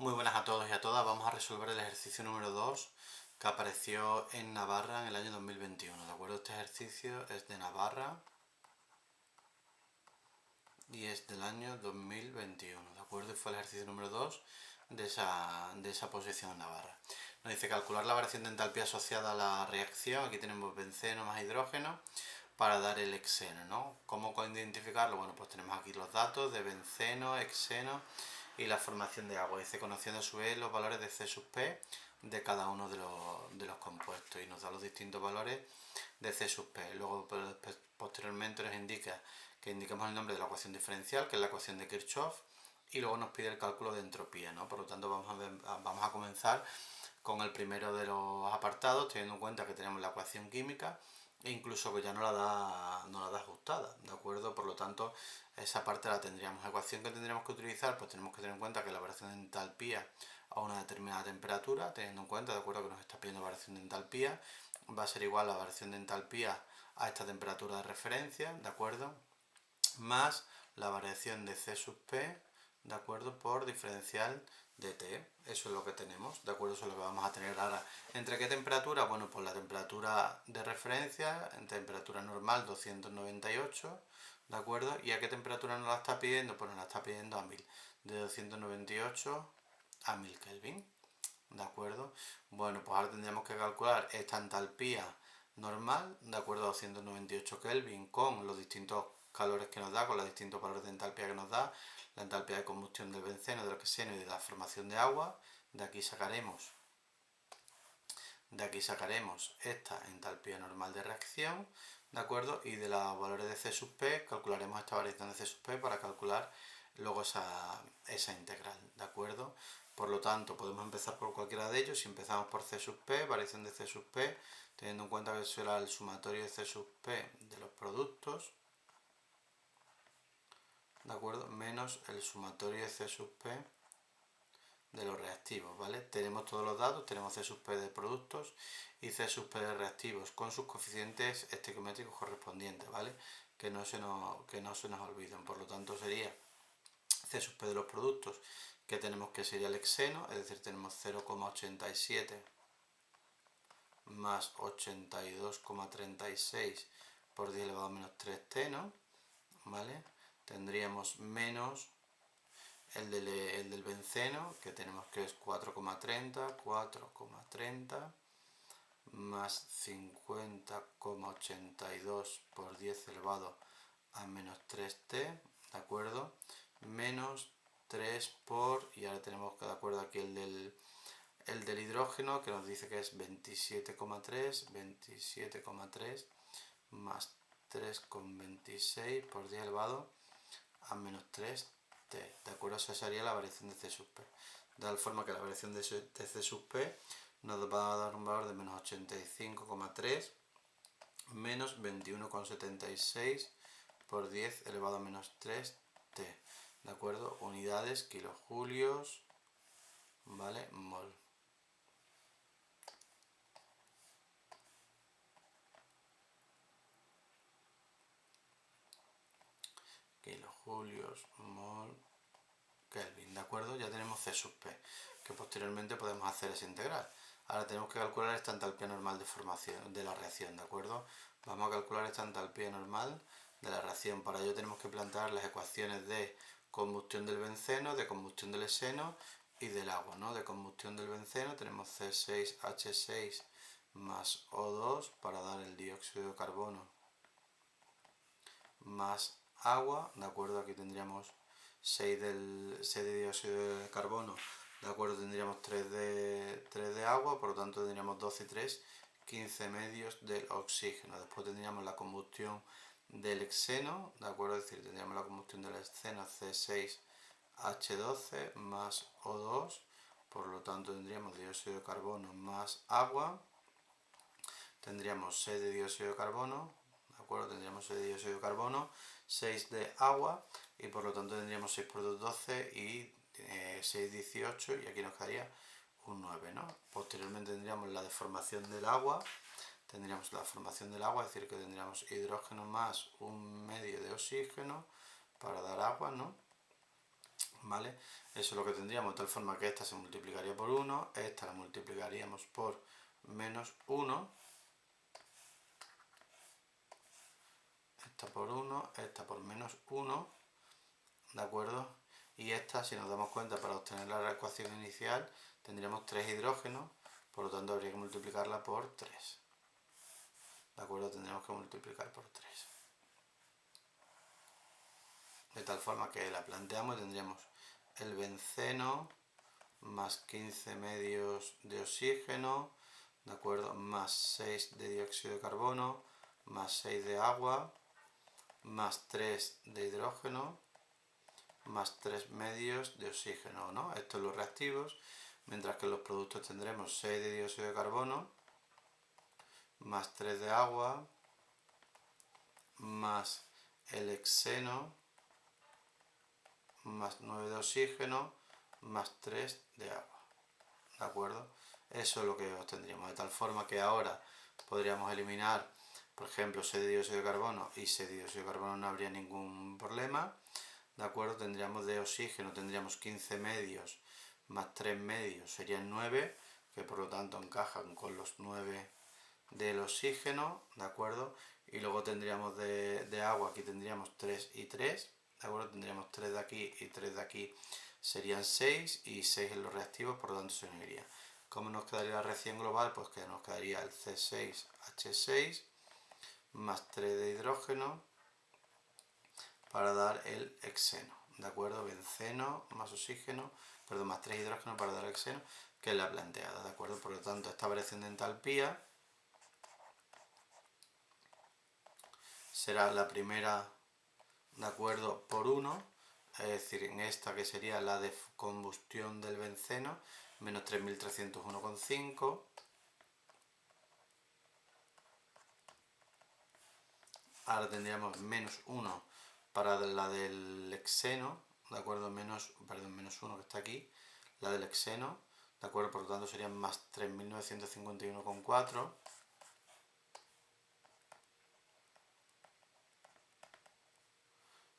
Muy buenas a todos y a todas. Vamos a resolver el ejercicio número 2 que apareció en Navarra en el año 2021. ¿De acuerdo? Este ejercicio es de Navarra y es del año 2021. ¿De acuerdo? Y fue el ejercicio número 2 de esa posición en Navarra. Nos dice calcular la variación de entalpía asociada a la reacción. Aquí tenemos benceno más hidrógeno para dar el hexeno, ¿no? ¿Cómo identificarlo? Bueno, pues tenemos aquí los datos de benceno, hexeno y la formación de agua. Dice conociendo a su vez los valores de C sub P de cada uno de los compuestos y nos da los distintos valores de C sub P. Luego posteriormente nos indica que indiquemos el nombre de la ecuación diferencial, que es la ecuación de Kirchhoff, y luego nos pide el cálculo de entropía, ¿no? Por lo tanto vamos a comenzar con el primero de los apartados, teniendo en cuenta que tenemos la ecuación química e incluso que ya no la da ajustada, ¿de acuerdo? Por lo tanto, esa parte la tendríamos. La ecuación que tendríamos que utilizar, pues tenemos que tener en cuenta que la variación de entalpía a una determinada temperatura, teniendo en cuenta, de acuerdo, que nos está pidiendo variación de entalpía, va a ser igual a la variación de entalpía a esta temperatura de referencia, ¿de acuerdo? Más la variación de C sub P, ¿de acuerdo? Por diferencial de T. Eso es lo que tenemos, ¿de acuerdo? Eso es lo que vamos a tener ahora. ¿Entre qué temperatura? Bueno, pues la temperatura de referencia, en temperatura normal 298, ¿de acuerdo? ¿Y a qué temperatura nos la está pidiendo? Pues nos la está pidiendo a 1000. De 298 a 1000 Kelvin, ¿de acuerdo? Bueno, pues ahora tendríamos que calcular esta entalpía normal, de acuerdo a 298 Kelvin, con los distintos calores que nos da, con los distintos valores de entalpía que nos da, la entalpía de combustión del benceno, del oxígeno y de la formación de agua. De aquí sacaremos esta entalpía normal de reacción, ¿de acuerdo? Y de los valores de C sub P calcularemos esta variación de C sub P para calcular luego esa integral, ¿de acuerdo? Por lo tanto, podemos empezar por cualquiera de ellos. Si empezamos por C sub P, variación de C sub P, teniendo en cuenta que será el sumatorio de C sub P de los productos, ¿de acuerdo? Menos el sumatorio de C sub P de los reactivos, ¿vale? Tenemos todos los datos, tenemos C sub P de productos y C sub P de reactivos con sus coeficientes estequiométricos correspondientes, ¿vale? Que no se nos olviden. Por lo tanto, sería C sub P de los productos, que tenemos que sería el hexeno, es decir, tenemos 0,87 más 82,36 por 10 elevado a menos 3t, ¿no? ¿Vale? Tendríamos menos el del benceno, que tenemos que es 4,30 más 50,82 por 10 elevado a menos 3t, ¿de acuerdo? Menos 3 por, y ahora tenemos que, de acuerdo, aquí el del hidrógeno, que nos dice que es 27,3 más 3,26 por 10 elevado a menos 3t, ¿de acuerdo? Esa sería la variación de C sub P. De tal forma que la variación de C sub P nos va a dar un valor de menos 85,3 menos 21,76 por 10 elevado a menos 3t, ¿de acuerdo? Unidades, kilojulios, ¿vale? Mol. Kilojulios, mol, Kelvin, ¿de acuerdo? Ya tenemos C sub P, que posteriormente podemos hacer esa integral. Ahora tenemos que calcular esta entalpía normal de formación de la reacción, ¿de acuerdo? Vamos a calcular esta entalpía normal de la reacción. Para ello tenemos que plantear las ecuaciones de combustión del benceno, de combustión del hexeno y del agua, ¿no? De combustión del benceno tenemos C6H6 más O2 para dar el dióxido de carbono más agua, ¿de acuerdo? Aquí tendríamos 6 de dióxido de carbono, ¿de acuerdo? Tendríamos 3 de agua, por lo tanto tendríamos 12 y 3, 15 medios del oxígeno. Después tendríamos la combustión del hexeno, ¿de acuerdo? Es decir, tendríamos la combustión del hexeno C6H12 más O2, por lo tanto tendríamos dióxido de carbono más agua, tendríamos 6 de dióxido de carbono, ¿de acuerdo? Tendríamos 6 de dióxido de carbono, 6 de agua y por lo tanto tendríamos 6 por 2, 12 y 6, 18 y aquí nos quedaría un 9, ¿no? Posteriormente tendríamos la deformación del agua, es decir que tendríamos hidrógeno más un medio de oxígeno para dar agua, ¿no? ¿vale? Eso es lo que tendríamos, de tal forma que esta se multiplicaría por 1, esta la multiplicaríamos por menos 1, esta por 1, esta por menos 1, ¿de acuerdo? Y esta, si nos damos cuenta, para obtener la ecuación inicial, tendríamos 3 hidrógenos, por lo tanto habría que multiplicarla por 3. ¿De acuerdo? Tendríamos que multiplicar por 3. De tal forma que la planteamos y tendríamos el benceno más 15 medios de oxígeno, ¿de acuerdo? Más 6 de dióxido de carbono, más 6 de agua, más 3 de hidrógeno, más 3 medios de oxígeno, ¿no? Esto es los reactivos, mientras que en los productos tendremos 6 de dióxido de carbono, más 3 de agua, más el hexeno, más 9 de oxígeno, más 3 de agua, ¿de acuerdo? Eso es lo que obtendríamos, de tal forma que ahora podríamos eliminar, por ejemplo, 6 de dióxido de carbono y 6 de dióxido de carbono, no habría ningún problema, ¿de acuerdo? Tendríamos de oxígeno, tendríamos 15 medios más 3 medios, serían 9, que por lo tanto encajan con los 9 del oxígeno, ¿de acuerdo? Y luego tendríamos de agua, aquí tendríamos 3 y 3, ¿de acuerdo? Tendríamos 3 de aquí y 3 de aquí, serían 6 y 6 en los reactivos, por lo tanto se uniría. ¿Cómo nos quedaría la reacción global? Pues que nos quedaría el C6H6 más 3 de hidrógeno para dar el hexeno, ¿de acuerdo? Benceno más oxígeno, perdón, más 3 hidrógenos para dar el hexeno, que es la planteada, ¿de acuerdo? Por lo tanto, esta variación de entalpía será la primera, ¿de acuerdo? Por 1, es decir, en esta que sería la de combustión del benceno, menos 3301,5. Ahora tendríamos menos 1 para la del hexeno, ¿de acuerdo? Menos 1 que está aquí, la del hexeno, ¿de acuerdo? Por lo tanto serían más 3951,4.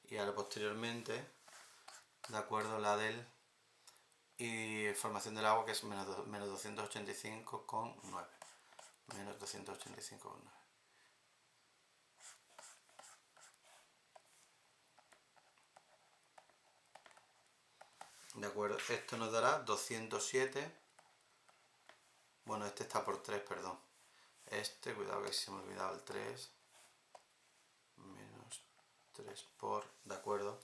Y ahora posteriormente, ¿de acuerdo? La del y formación del agua, que es menos 285,9. Menos 285,9. ¿De acuerdo? Esto nos dará 207. Bueno, este está por 3, perdón. Este, cuidado que se me ha olvidado el 3. Menos 3 por, ¿de acuerdo?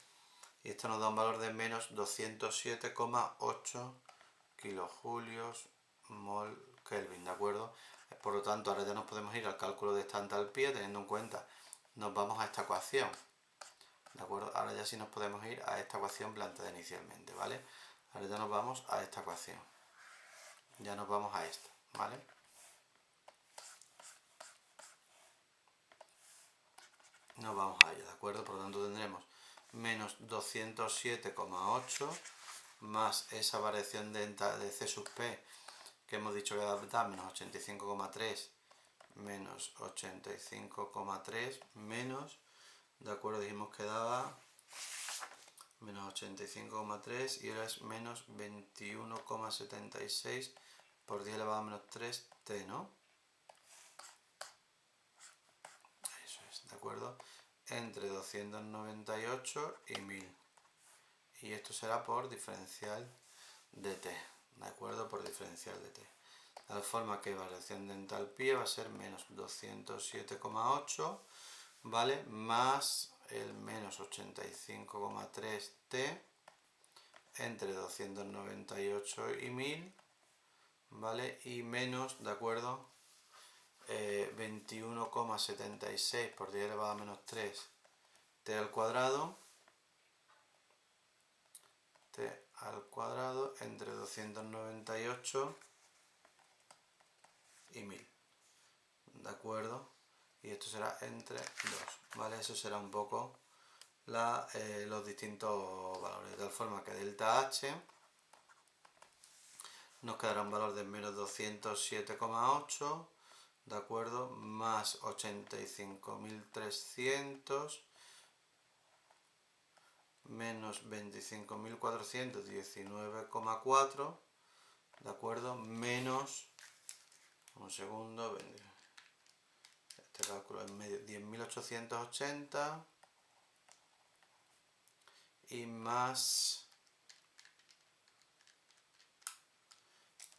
Y esto nos da un valor de menos 207,8 kilojulios mol Kelvin, ¿de acuerdo? Por lo tanto, ahora ya nos podemos ir al cálculo de esta entalpía, teniendo en cuenta, nos vamos a esta ecuación, ¿de acuerdo? Ahora ya sí nos podemos ir a esta ecuación planteada inicialmente, ¿vale? Ahora ya nos vamos a esta ecuación, ya nos vamos a esta, ¿vale? Nos vamos a ello, ¿de acuerdo? Por lo tanto tendremos menos 207,8 más esa variación de C sub P que hemos dicho que da menos 85,3 menos 85,3 menos, ¿de acuerdo? Dijimos que daba menos 85,3 y ahora es menos 21,76 por 10 elevado a menos 3 T, ¿no? Eso es, ¿de acuerdo? Entre 298 y 1000. Y esto será por diferencial de T, ¿de acuerdo? Por diferencial de T. De tal forma que variación de entalpía va a ser menos 207,8, ¿vale? Más el menos 85,3 T entre 298 y 1000, ¿vale? Y menos, ¿de acuerdo? 21,76 por 10 elevado a menos 3 T al cuadrado, T al cuadrado entre 298 y 1000, ¿de acuerdo? Y esto será entre 2, ¿vale? Eso será un poco los distintos valores, de tal forma que delta H nos quedará un valor de menos 207,8, ¿de acuerdo? Más 85.300 menos 25.419,4, ¿de acuerdo? Menos, un segundo, este cálculo es medio, 10.880 y más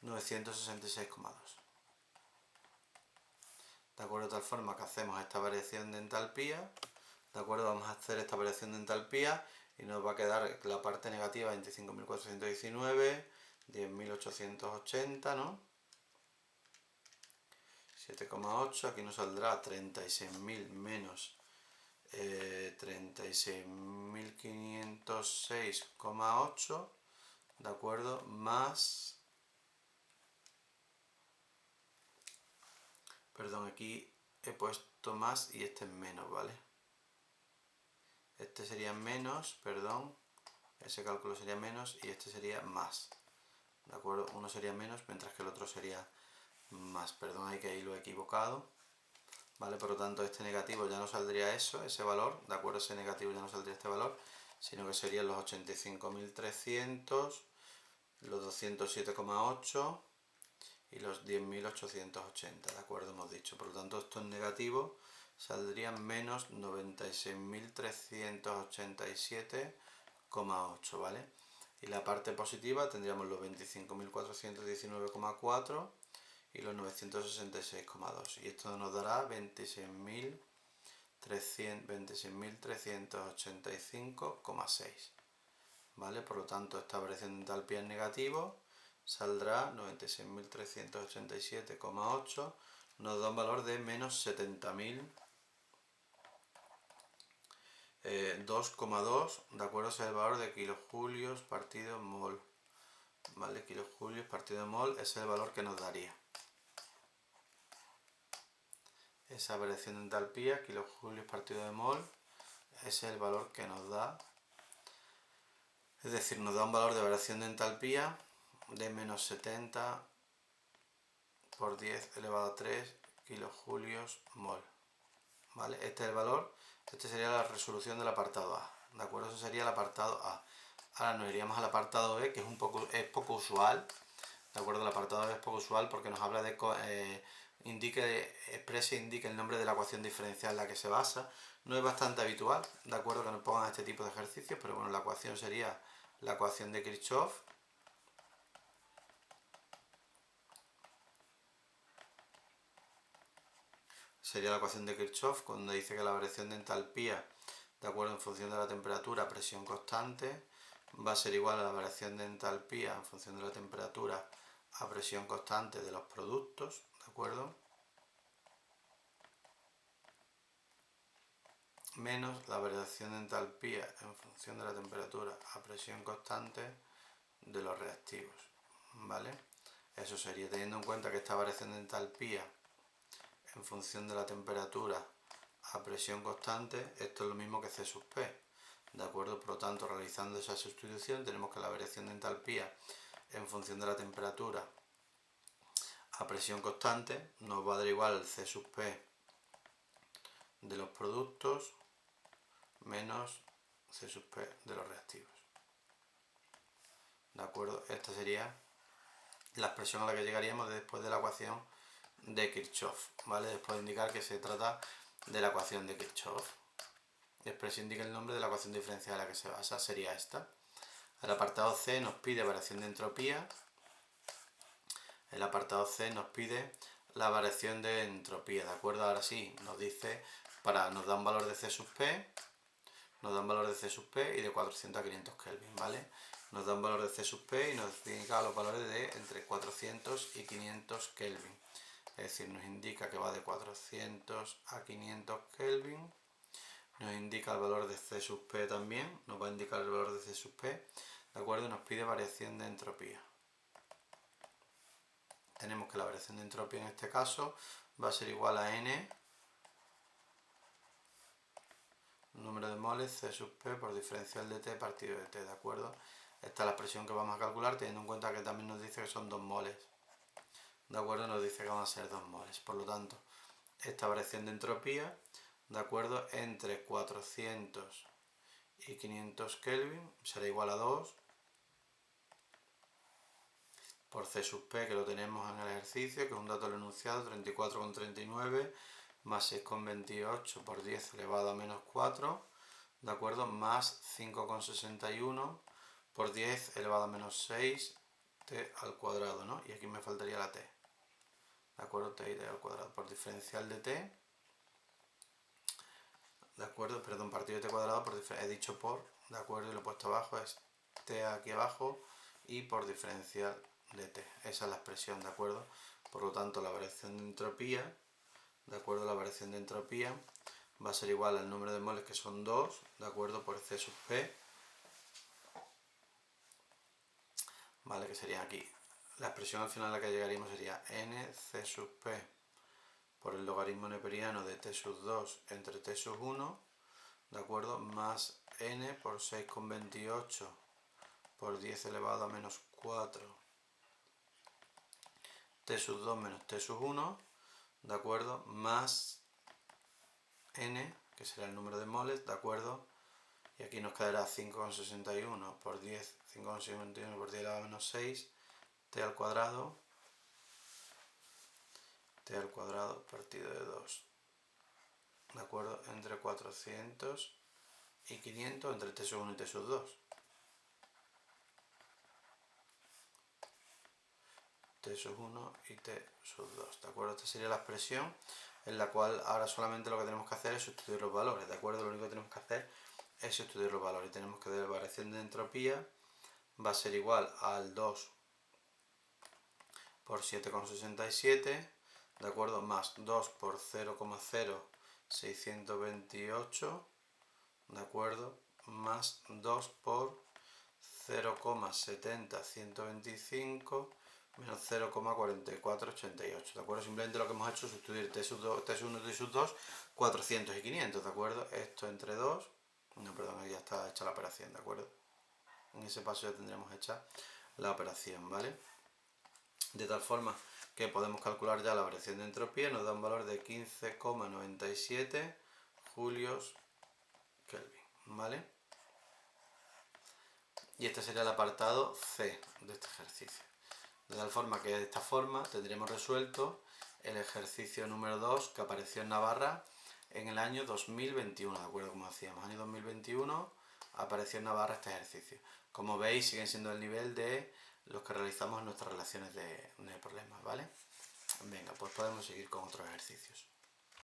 966,2. ¿De acuerdo? De tal forma que hacemos esta variación de entalpía, ¿de acuerdo? Vamos a hacer esta variación de entalpía y nos va a quedar la parte negativa 25.419, 10.880, ¿no? 7,8, aquí nos saldrá 36.000 menos 36.506,8, ¿de acuerdo? Más, perdón, aquí he puesto más y este es menos, ¿vale? Este sería menos, perdón, ese cálculo sería menos y este sería más, ¿de acuerdo? Uno sería menos mientras que el otro sería más, perdón, ahí que ahí lo he equivocado, ¿vale? Por lo tanto, este negativo ya no saldría eso, ese valor, ¿de acuerdo? Ese negativo ya no saldría este valor, sino que serían los 85.300, los 207,8 y los 10.880, ¿de acuerdo? Hemos dicho, por lo tanto, estos negativos saldrían menos 96.387,8, ¿vale? Y la parte positiva tendríamos los 25.419,4 y los 966,2, y esto nos dará 26.385,6, ¿vale? Por lo tanto, esta variación de entalpía en negativo saldrá 96.387,8, nos da un valor de menos 70.002,2, ¿de acuerdo? Ese es el valor de kilojulios partido mol, ¿vale? Kilojulios partido mol es el valor que nos daría esa variación de entalpía, kilojulios partido de mol, ese es el valor que nos da, es decir, nos da un valor de variación de entalpía de menos 70 por 10 elevado a 3 kilojulios mol, ¿vale? Este es el valor, este sería la resolución del apartado A, ¿de acuerdo? Eso sería el apartado A. Ahora nos iríamos al apartado B, que es poco usual, ¿de acuerdo? El apartado B es poco usual porque nos habla de exprese e indique el nombre de la ecuación diferencial en la que se basa. No es bastante habitual, ¿de acuerdo?, que nos pongan este tipo de ejercicios, pero bueno, la ecuación sería la ecuación de Kirchhoff. Sería la ecuación de Kirchhoff cuando dice que la variación de entalpía, de acuerdo, en función de la temperatura a presión constante, va a ser igual a la variación de entalpía en función de la temperatura a presión constante de los productos, ¿de acuerdo?, menos la variación de entalpía en función de la temperatura a presión constante de los reactivos, ¿vale? Eso sería, teniendo en cuenta que esta variación de entalpía en función de la temperatura a presión constante, esto es lo mismo que C sub P, ¿de acuerdo? Por lo tanto, realizando esa sustitución, tenemos que la variación de entalpía en función de la temperatura a presión constante nos va a dar igual el C sub P de los productos menos C sub P de los reactivos, ¿de acuerdo? Esta sería la expresión a la que llegaríamos después de la ecuación de Kirchhoff, ¿vale? Después de indicar que se trata de la ecuación de Kirchhoff. Después se indica el nombre de la ecuación diferencial en la que se basa, sería esta. El apartado C nos pide variación de entropía. El apartado C nos pide la variación de entropía, ¿de acuerdo? Ahora sí, nos dice, nos da un valor de C sub P, nos da un valor de C sub P y de 400 a 500 Kelvin, ¿vale? Nos da un valor de C sub P y nos indica los valores de entre 400 y 500 Kelvin. Es decir, nos indica que va de 400 a 500 Kelvin. Nos indica el valor de C sub P también, nos va a indicar el valor de C sub P, ¿de acuerdo? Y nos pide variación de entropía. Tenemos que la variación de entropía en este caso va a ser igual a N, número de moles, C sub P por diferencial de T partido de T, ¿de acuerdo? Esta es la expresión que vamos a calcular, teniendo en cuenta que también nos dice que son 2 moles, ¿de acuerdo? Nos dice que van a ser 2 moles, por lo tanto, esta variación de entropía, ¿de acuerdo?, entre 400 y 500 Kelvin será igual a 2 por C sub P, que lo tenemos en el ejercicio, que es un dato del enunciado, 34,39 más 6,28 por 10 elevado a menos 4, ¿de acuerdo? Más 5,61 por 10 elevado a menos 6, t al cuadrado, ¿no? Y aquí me faltaría la t, ¿de acuerdo? T y t al cuadrado por diferencial de t, ¿de acuerdo? Perdón, partido de t cuadrado por he dicho por, ¿de acuerdo? Y lo he puesto abajo, es t aquí abajo y por diferencial de t. Esa es la expresión, ¿de acuerdo? Por lo tanto, la variación de entropía, ¿de acuerdo? La variación de entropía va a ser igual al número de moles, que son 2, ¿de acuerdo? Por C sub P, ¿vale? Que sería aquí. La expresión al final a la que llegaríamos sería n C sub P por el logaritmo neperiano de t sub 2 entre t sub 1, ¿de acuerdo? Más n por 6,28 por 10 elevado a menos 4 t sub 2 menos t sub 1, ¿de acuerdo? Más n, que será el número de moles, ¿de acuerdo? Y aquí nos quedará 5,61 por 10, 5,61 por 10 elevado a menos 6, t al cuadrado partido de 2, ¿de acuerdo? Entre 400 y 500 entre t sub 1 y t sub 2. T sub 1 y t sub 2, ¿de acuerdo? Esta sería la expresión en la cual ahora solamente lo que tenemos que hacer es sustituir los valores, ¿de acuerdo? Lo único que tenemos que hacer es sustituir los valores. Tenemos que la variación de entropía va a ser igual al 2 por 7,67, ¿de acuerdo? Más 2 por 0,0628, ¿de acuerdo? Más 2 por 0,70125 menos 0,4488, ¿de acuerdo? Simplemente lo que hemos hecho es sustituir t sub 2, t sub 1, t sub 2, 400 y 500, ¿de acuerdo? Esto entre 2, no, perdón, ya está hecha la operación, ¿de acuerdo? En ese paso ya tendremos hecha la operación, ¿vale? De tal forma que podemos calcular ya la variación de entropía, nos da un valor de 15,97 julios Kelvin, ¿vale? Y este sería el apartado C de este ejercicio. De tal forma que de esta forma tendremos resuelto el ejercicio número 2 que apareció en Navarra en el año 2021, ¿de acuerdo? Como decíamos, año 2021 apareció en Navarra este ejercicio. Como veis, siguen siendo el nivel de los que realizamos en nuestras relaciones de problemas, ¿vale? Venga, pues podemos seguir con otros ejercicios.